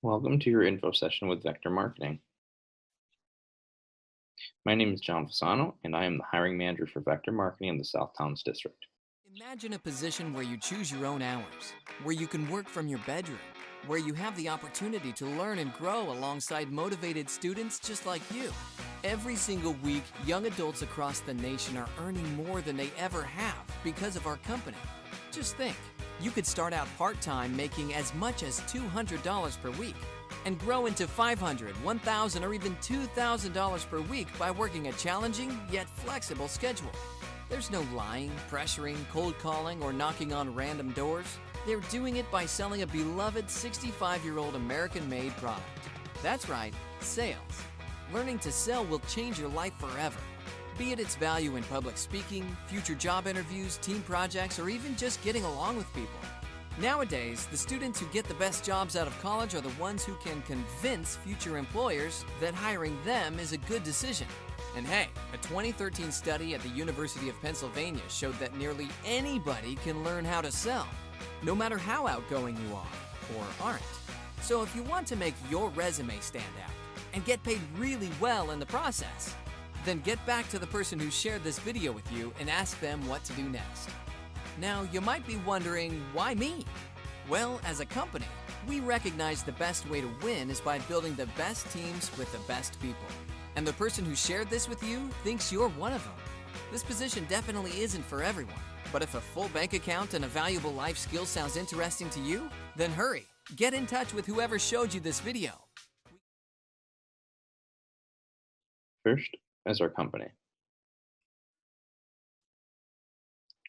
Welcome to your info session with Vector Marketing. My name is John Fasano, and I am the hiring manager for Vector Marketing in the Southtowns district. Imagine a position where you choose your own hours, where you can work from your bedroom, where you have the opportunity to learn and grow alongside motivated students just like you. Every single week, young adults across the nation are earning more than they ever have because of our company. Just think, you could start out part-time making as much as $200 per week and grow into $500, $1,000, or even $2,000 per week by working a challenging yet flexible schedule. There's no lying, pressuring, cold calling, or knocking on random doors. They're doing it by selling a beloved 65-year-old American-made product. That's right, sales. Learning to sell will change your life forever. Be it its value in public speaking, future job interviews, team projects, or even just getting along with people. Nowadays, the students who get the best jobs out of college are the ones who can convince future employers that hiring them is a good decision. And hey, a 2013 study at the University of Pennsylvania showed that nearly anybody can learn how to sell, no matter how outgoing you are or aren't. So if you want to make your resume stand out and get paid really well in the process, then get back to the person who shared this video with you and ask them what to do next. Now, you might be wondering, why me? Well, as a company, we recognize the best way to win is by building the best teams with the best people. And the person who shared this with you thinks you're one of them. This position definitely isn't for everyone, but if a full bank account and a valuable life skill sounds interesting to you, then hurry, get in touch with whoever showed you this video. First is our company.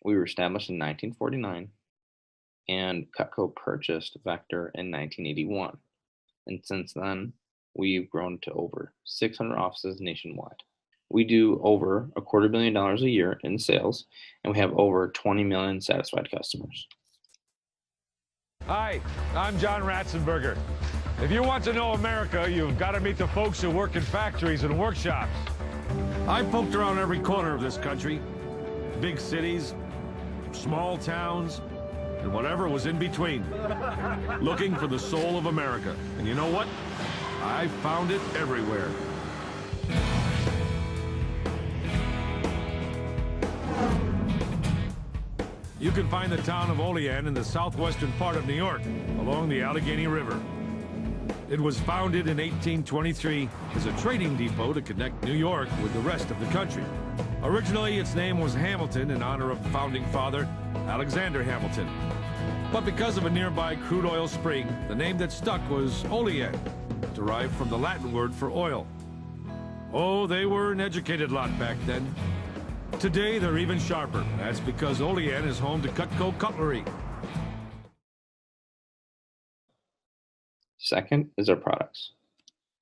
We were established in 1949, and Cutco purchased Vector in 1981. And since then, we've grown to over 600 offices nationwide. We do over $250 million a year in sales, and we have over 20 million satisfied customers. Hi, I'm John Ratzenberger. If you want to know America, you've got to meet the folks who work in factories and workshops. I've poked around every corner of this country, big cities, small towns, and whatever was in between, looking for the soul of America. And you know what? I found it everywhere. You can find the town of Olean in the southwestern part of New York, along the Allegheny River. It was founded in 1823 as a trading depot to connect New York with the rest of the country. Originally, its name was Hamilton in honor of founding father Alexander Hamilton. But because of a nearby crude oil spring, the name that stuck was Olean, derived from the Latin word for oil. Oh, they were an educated lot back then. Today, they're even sharper. That's because Olean is home to Cutco Cutlery. Second is our products.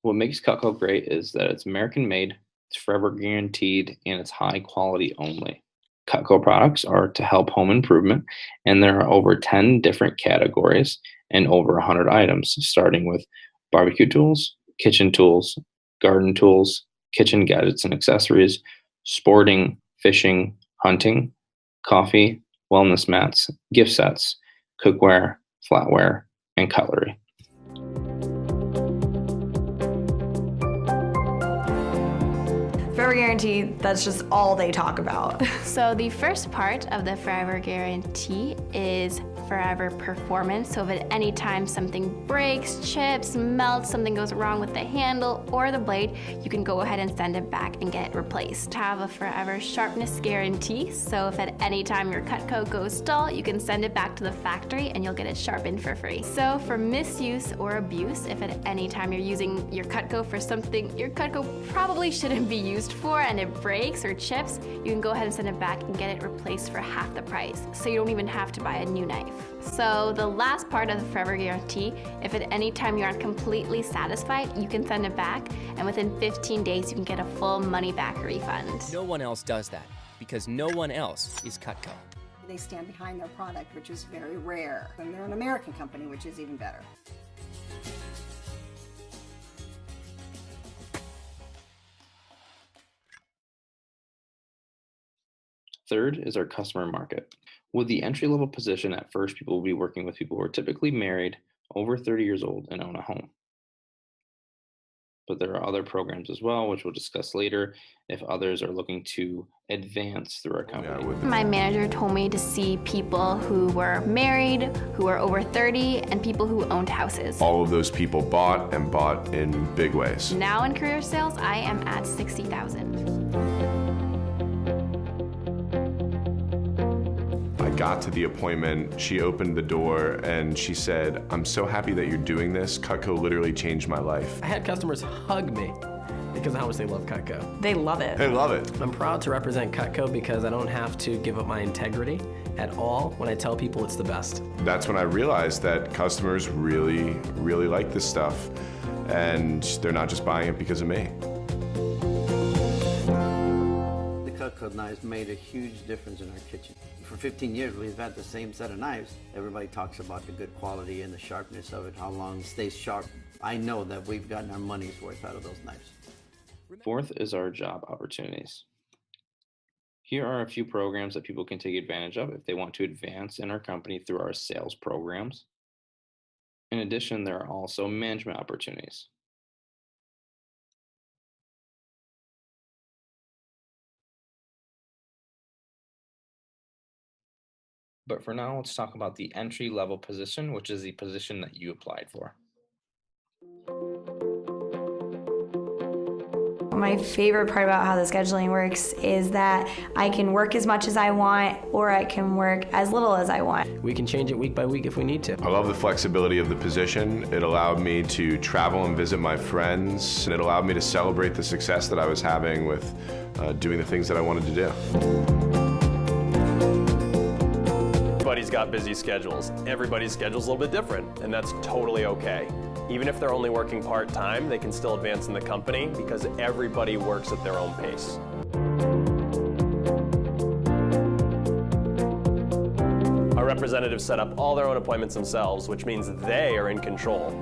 What makes Cutco great is that it's American made, it's forever guaranteed, and it's high quality only. Cutco products are to help home improvement, and there are over 10 different categories and over 100 items, starting with barbecue tools, kitchen tools, garden tools, kitchen gadgets and accessories, sporting, fishing, hunting, coffee, wellness mats, gift sets, cookware, flatware, and cutlery. Forever Guarantee, that's just all they talk about. So the first part of the Forever Guarantee is forever performance. So if at any time something breaks, chips, melts, something goes wrong with the handle or the blade, you can go ahead and send it back and get it replaced. Have a forever sharpness guarantee. So if at any time your Cutco goes dull, you can send it back to the factory and you'll get it sharpened for free. So for misuse or abuse, if at any time you're using your Cutco for something your Cutco probably shouldn't be used for and it breaks or chips, you can go ahead and send it back and get it replaced for half the price. So you don't even have to buy a new knife. So the last part of the Forever Guarantee, if at any time you aren't completely satisfied, you can send it back, and within 15 days you can get a full money back refund. No one else does that because no one else is Cutco. They stand behind their product, which is very rare. And they're an American company, which is even better. Third is our customer market. With the entry-level position, at first people will be working with people who are typically married over 30 years old and own a home. But there are other programs as well, which we'll discuss later if others are looking to advance through our company. My manager told me to see people who were married, who were over 30, and people who owned houses. All of those people bought and bought in big ways. Now in career sales, I am at 60,000. I got to the appointment, she opened the door and she said, "I'm so happy that you're doing this. Cutco literally changed my life." I had customers hug me because of how much they love Cutco. They love it. They love it. I'm proud to represent Cutco because I don't have to give up my integrity at all when I tell people it's the best. That's when I realized that customers really, really like this stuff and they're not just buying it because of me. The Cutco knives made a huge difference in our kitchen. For 15 years, we've had the same set of knives. Everybody talks about the good quality and the sharpness of it, how long it stays sharp. I know that we've gotten our money's worth out of those knives. Fourth is our job opportunities. Here are a few programs that people can take advantage of if they want to advance in our company through our sales programs. In addition, there are also management opportunities. But for now, let's talk about the entry-level position, which is the position that you applied for. My favorite part about how the scheduling works is that I can work as much as I want, or I can work as little as I want. We can change it week by week if we need to. I love the flexibility of the position. It allowed me to travel and visit my friends, and it allowed me to celebrate the success that I was having with doing the things that I wanted to do. Everybody's got busy schedules. Everybody's schedule's a little bit different, and that's totally okay. Even if they're only working part-time, they can still advance in the company because everybody works at their own pace. Our representatives set up all their own appointments themselves, which means they are in control.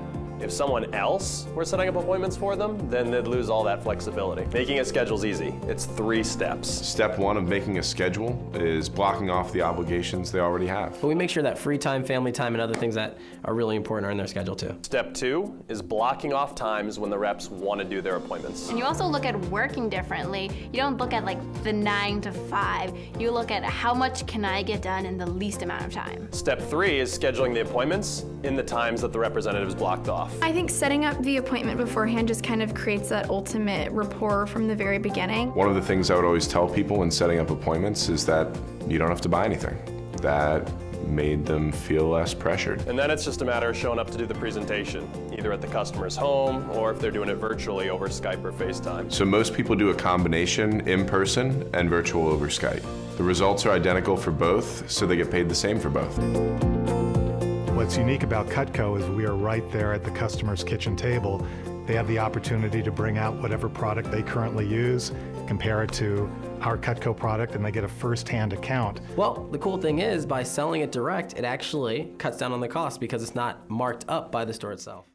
If someone else were setting up appointments for them, then they'd lose all that flexibility. Making a schedule's easy. It's 3 steps. Step 1 of making a schedule is blocking off the obligations they already have. But we make sure that free time, family time, and other things that are really important are in their schedule too. Step 2 is blocking off times when the reps want to do their appointments. And you also look at working differently. You don't look at like the 9 to 5. You look at how much can I get done in the least amount of time. Step 3 is scheduling the appointments in the times that the representatives blocked off. I think setting up the appointment beforehand just kind of creates that ultimate rapport from the very beginning. One of the things I would always tell people when setting up appointments is that you don't have to buy anything. That made them feel less pressured. And then it's just a matter of showing up to do the presentation, either at the customer's home or if they're doing it virtually over Skype or FaceTime. So most people do a combination in person and virtual over Skype. The results are identical for both, so they get paid the same for both. What's unique about Cutco is we are right there at the customer's kitchen table. They have the opportunity to bring out whatever product they currently use, compare it to our Cutco product, and they get a first-hand account. Well, the cool thing is by selling it direct, it actually cuts down on the cost because it's not marked up by the store itself.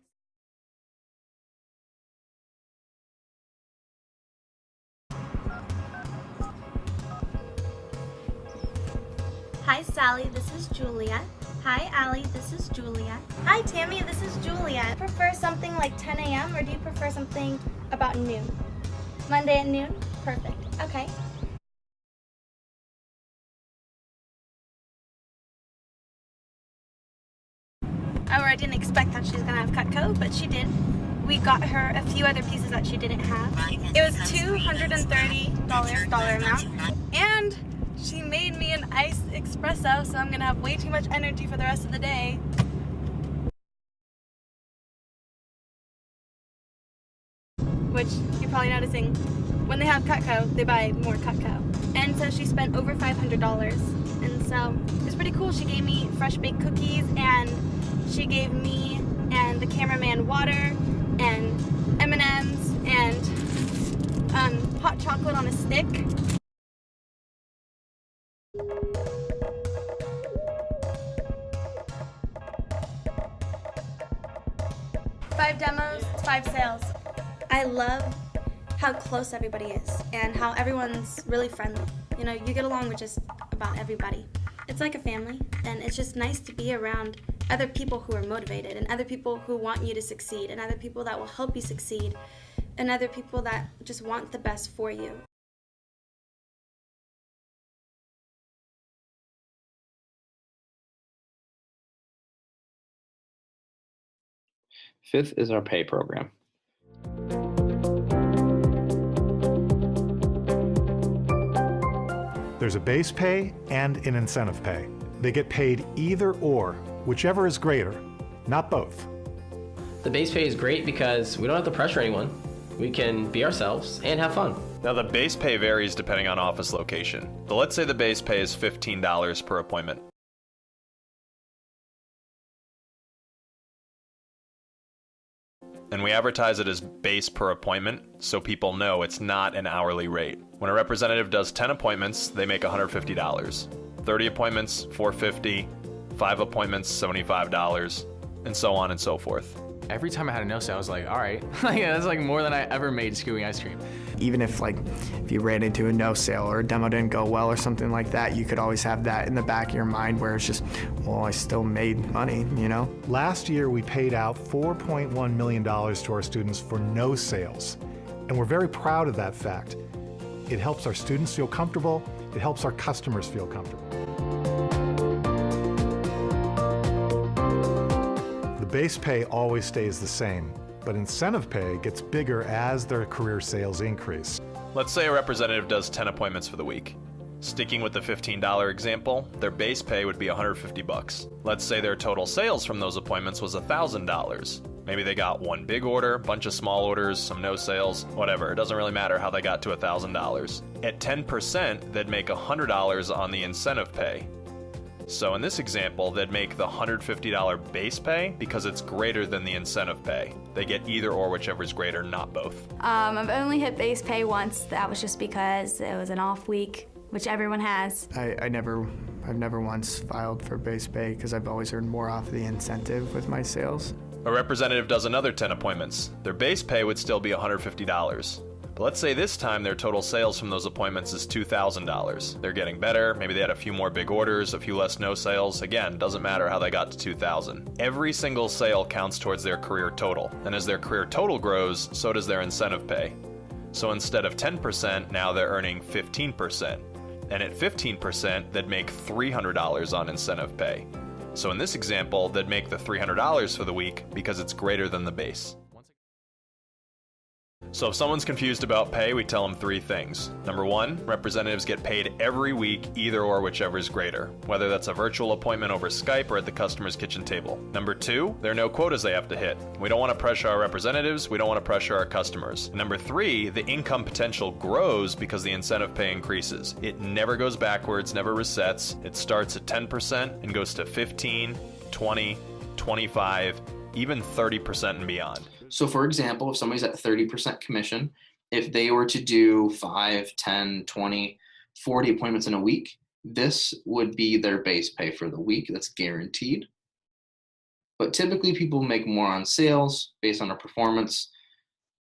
Hi Sally, this is Juliet. Hi Allie, this is Juliet. Hi Tammy, this is Juliet. Prefer something like 10 a.m. or do you prefer something about noon? Monday at noon? Perfect. Okay. I didn't expect that she was gonna have Cutco, but she did. We got her a few other pieces that she didn't have. It was $230 dollar amount, and she made me an iced espresso, so I'm gonna have way too much energy for the rest of the day. Which you're probably noticing, when they have Cutco, they buy more Cutco. And so she spent over $500, and so it's pretty cool. She gave me fresh baked cookies, and she gave me and the cameraman water, and M&Ms, and hot chocolate on a stick. 5 demos, 5 sales. I love how close everybody is and how everyone's really friendly. You know, you get along with just about everybody. It's like a family, and it's just nice to be around other people who are motivated, and other people who want you to succeed, and other people that will help you succeed, and other people that just want the best for you. Fifth is our pay program. There's a base pay and an incentive pay. They get paid either or, whichever is greater, not both. The base pay is great because we don't have to pressure anyone. We can be ourselves and have fun. Now the base pay varies depending on office location. But let's say the base pay is $15 per appointment. And we advertise it as base per appointment so people know it's not an hourly rate. When a representative does 10 appointments, they make $150. 30 appointments, $450, 5 appointments, $75, and so on and so forth. Every time I had a no sale, I was like, all right, that's like more than I ever made scooping ice cream. Even if you ran into a no sale or a demo didn't go well or something like that, you could always have that in the back of your mind where it's just, well, I still made money, you know? Last year, we paid out $4.1 million to our students for no sales, and we're very proud of that fact. It helps our students feel comfortable. It helps our customers feel comfortable. The base pay always stays the same, but incentive pay gets bigger as their career sales increase. Let's say a representative does 10 appointments for the week. Sticking with the $15 example, their base pay would be $150. Let's say their total sales from those appointments was $1,000. Maybe they got one big order, bunch of small orders, some no sales, whatever. It doesn't really matter how they got to $1,000. At 10%, they'd make $100 on the incentive pay. So in this example, they'd make the $150 base pay because it's greater than the incentive pay. They get either or, whichever is greater, not both. I've only hit base pay once. That was just because it was an off week, which everyone has. I've never once filed for base pay because I've always earned more off the incentive with my sales. A representative does another 10 appointments. Their base pay would still be $150. But let's say this time their total sales from those appointments is $2,000. They're getting better. Maybe they had a few more big orders, a few less no sales. Again, doesn't matter how they got to $2,000. Every single sale counts towards their career total. And as their career total grows, so does their incentive pay. So instead of 10%, now they're earning 15%. And at 15%, they'd make $300 on incentive pay. So in this example, they'd make the $300 for the week because it's greater than the base. So if someone's confused about pay, we tell them 3 things. Number 1, representatives get paid every week, either or, whichever is greater, whether that's a virtual appointment over Skype or at the customer's kitchen table. Number 2, there are no quotas they have to hit. We don't want to pressure our representatives, we don't want to pressure our customers. Number 3, the income potential grows because the incentive pay increases. It never goes backwards, never resets. It starts at 10% and goes to 15, 20, 25, even 30% and beyond. So for example, if somebody's at 30% commission, if they were to do 5, 10, 20, 40 appointments in a week, this would be their base pay for the week. That's guaranteed. But typically people make more on sales based on their performance,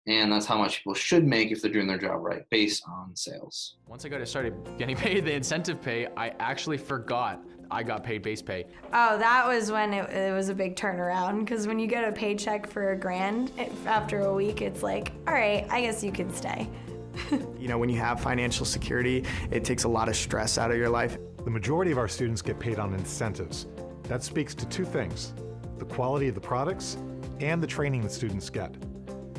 and that's how much people should make if they're doing their job right, based on sales. Once I started getting paid the incentive pay, I actually forgot I got paid base pay. Oh, that was when it was a big turnaround, because when you get a paycheck for $1,000, after a week, it's like, all right, I guess you can stay. You know, when you have financial security, it takes a lot of stress out of your life. The majority of our students get paid on incentives. That speaks to 2 things: the quality of the products and the training that students get.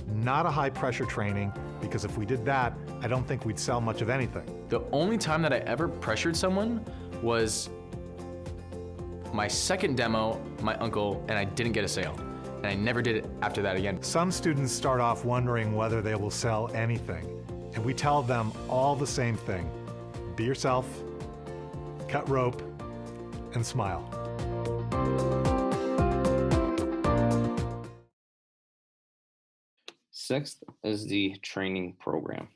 Not a high-pressure training, because if we did that, I don't think we'd sell much of anything. The only time that I ever pressured someone was my second demo, my uncle, and I didn't get a sale. And I never did it after that again. Some students start off wondering whether they will sell anything, and we tell them all the same thing: be yourself, cut rope, and smile. Sixth is the training program.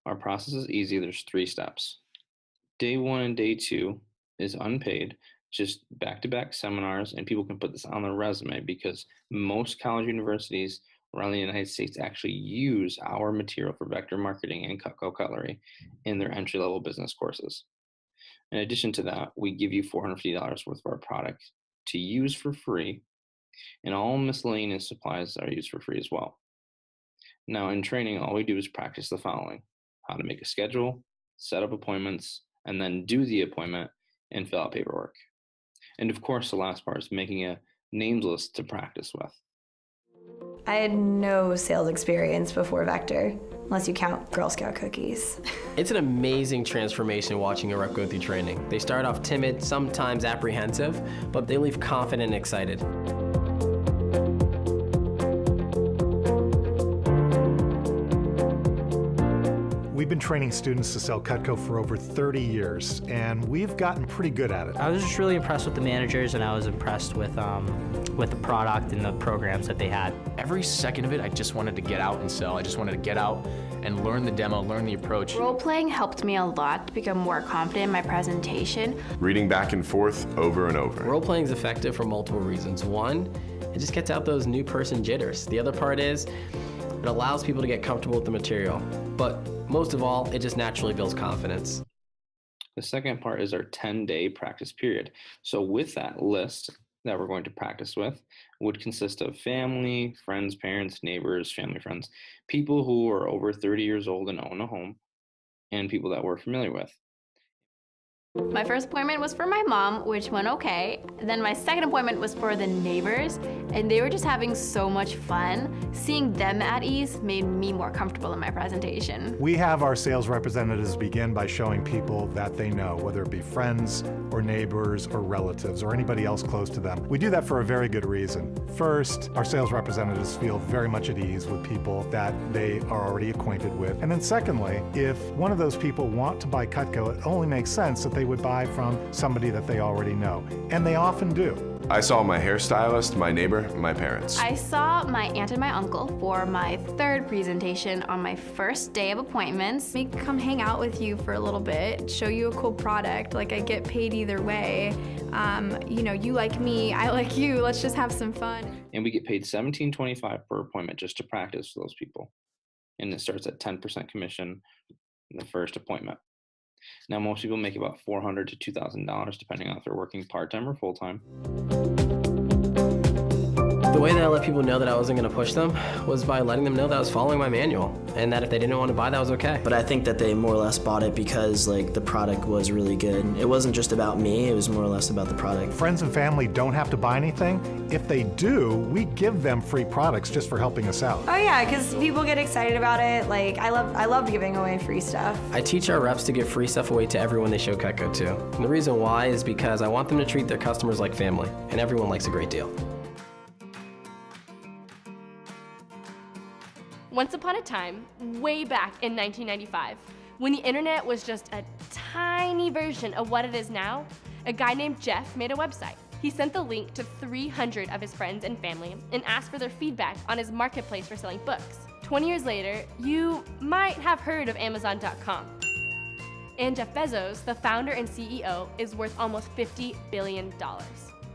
Our process is easy. There's 3 steps. Day 1 and day 2 is unpaid, just back-to-back seminars, and people can put this on their resume because most college universities around the United States actually use our material for vector marketing and Cutco cutlery in their entry-level business courses. In addition to that, we give you $450 worth of our product to use for free, and all miscellaneous supplies are used for free as well. Now, in training, all we do is practice the following: how to make a schedule, set up appointments, and then do the appointment and fill out paperwork. And of course, the last part is making a names list to practice with. I had no sales experience before Vector, unless you count Girl Scout cookies. It's an amazing transformation watching a rep go through training. They start off timid, sometimes apprehensive, but they leave confident and excited. We've been training students to sell Cutco for over 30 years, and we've gotten pretty good at it. I was just really impressed with the managers, and I was impressed with the product and the programs that they had. Every second of it, I just wanted to get out and sell. I just wanted to get out and learn the demo, learn the approach. Role-playing helped me a lot to become more confident in my presentation. Reading back and forth over and over. Role-playing is effective for multiple reasons. One, it just gets out those new person jitters. The other part is it allows people to get comfortable with the material. But most of all, it just naturally builds confidence. The second part is our 10-day practice period. So with that list that we're going to practice with would consist of family, friends, parents, neighbors, family, friends, people who are over 30 years old and own a home, and people that we're familiar with. My first appointment was for my mom, which went okay. Then my second appointment was for the neighbors, and they were just having so much fun. Seeing them at ease made me more comfortable in my presentation. We have our sales representatives begin by showing people that they know, whether it be friends or neighbors or relatives or anybody else close to them. We do that for a very good reason. First, our sales representatives feel very much at ease with people that they are already acquainted with. And then secondly, if one of those people want to buy Cutco, it only makes sense that they would buy from somebody that they already know. And they often do. I saw my hairstylist, my neighbor, my parents. I saw my aunt and my uncle for my third presentation on my first day of appointments. We come hang out with you for a little bit, show you a cool product. Like, I get paid either way. You know, you like me, I like you. Let's just have some fun. And we get paid $17.25 per appointment just to practice for those people. And it starts at 10% commission in the first appointment. Now, most people make about $400 to $2,000 depending on if they're working part-time or full-time. The way that I let people know that I wasn't going to push them was by letting them know that I was following my manual, and that if they didn't want to buy, that was okay. But I think that they more or less bought it because the product was really good. It wasn't just about me, it was more or less about the product. Friends and family don't have to buy anything. If they do, we give them free products just for helping us out. Oh yeah, because people get excited about it. Like, I love giving away free stuff. I teach our reps to give free stuff away to everyone they show Cutco to. And the reason why is because I want them to treat their customers like family, and everyone likes a great deal. Once upon a time, way back in 1995, when the internet was just a tiny version of what it is now, a guy named Jeff made a website. He sent the link to 300 of his friends and family and asked for their feedback on his marketplace for selling books. 20 years later, you might have heard of Amazon.com. And Jeff Bezos, the founder and CEO, is worth almost $50 billion.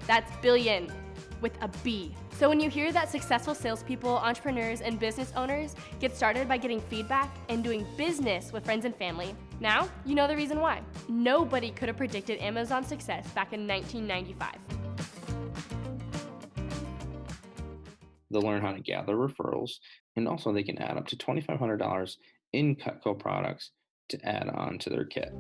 That's billion with a B. So when you hear that successful salespeople, entrepreneurs, and business owners get started by getting feedback and doing business with friends and family, now you know the reason why. Nobody could have predicted Amazon's success back in 1995. They'll learn how to gather referrals, and also they can add up to $2,500 in Cutco products to add on to their kit.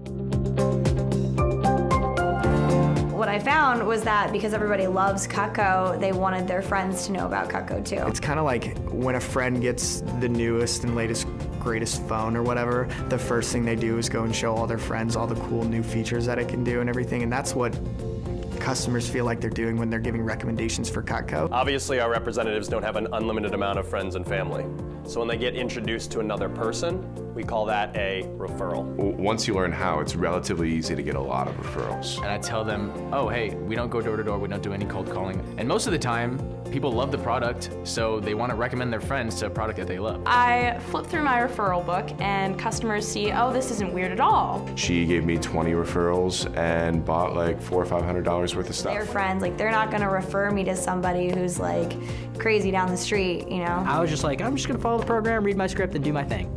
What I found was that because everybody loves Cutco, they wanted their friends to know about Cutco too. It's kind of like when a friend gets the newest and latest, greatest phone or whatever, the first thing they do is go and show all their friends all the cool new features that it can do and everything, and that's what customers feel like they're doing when they're giving recommendations for Cutco. Obviously, our representatives don't have an unlimited amount of friends and family. So when they get introduced to another person, we call that a referral. Once you learn how, it's relatively easy to get a lot of referrals. And I tell them, oh, hey, we don't go door to door, we don't do any cold calling. And most of the time, people love the product, so they want to recommend their friends to a product that they love. I flip through my referral book and customers see, oh, this isn't weird at all. She gave me 20 referrals and bought like $400 or $500 worth of stuff. They're friends, like they're not gonna refer me to somebody who's like crazy down the street, you know? I was just like, I'm just gonna follow the program, read my script, and do my thing.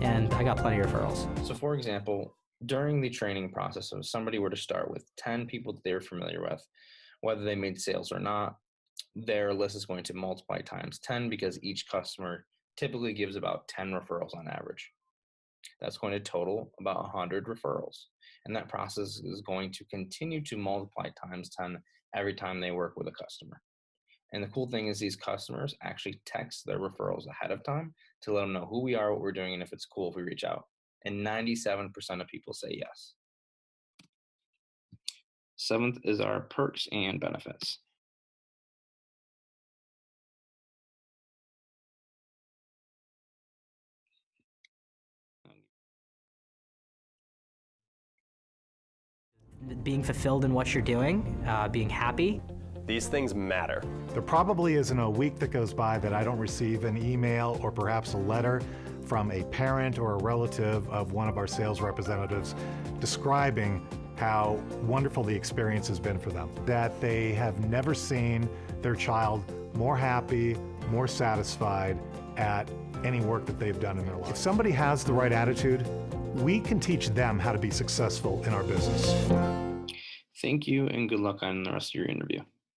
And I got plenty of referrals. So for example, during the training process, if somebody were to start with 10 people that they were familiar with, whether they made sales or not, their list is going to multiply times 10 because each customer typically gives about 10 referrals on average. That's going to total about 100 referrals. And that process is going to continue to multiply times 10 every time they work with a customer. And the cool thing is these customers actually text their referrals ahead of time to let them know who we are, what we're doing, and if it's cool if we reach out. And 97% of people say yes. 7th is our perks and benefits. Being fulfilled in what you're doing, being happy. These things matter. There probably isn't a week that goes by that I don't receive an email or perhaps a letter from a parent or a relative of one of our sales representatives describing how wonderful the experience has been for them. That they have never seen their child more happy, more satisfied at any work that they've done in their life. If somebody has the right attitude, we can teach them how to be successful in our business. Thank you and good luck on the rest of your interview.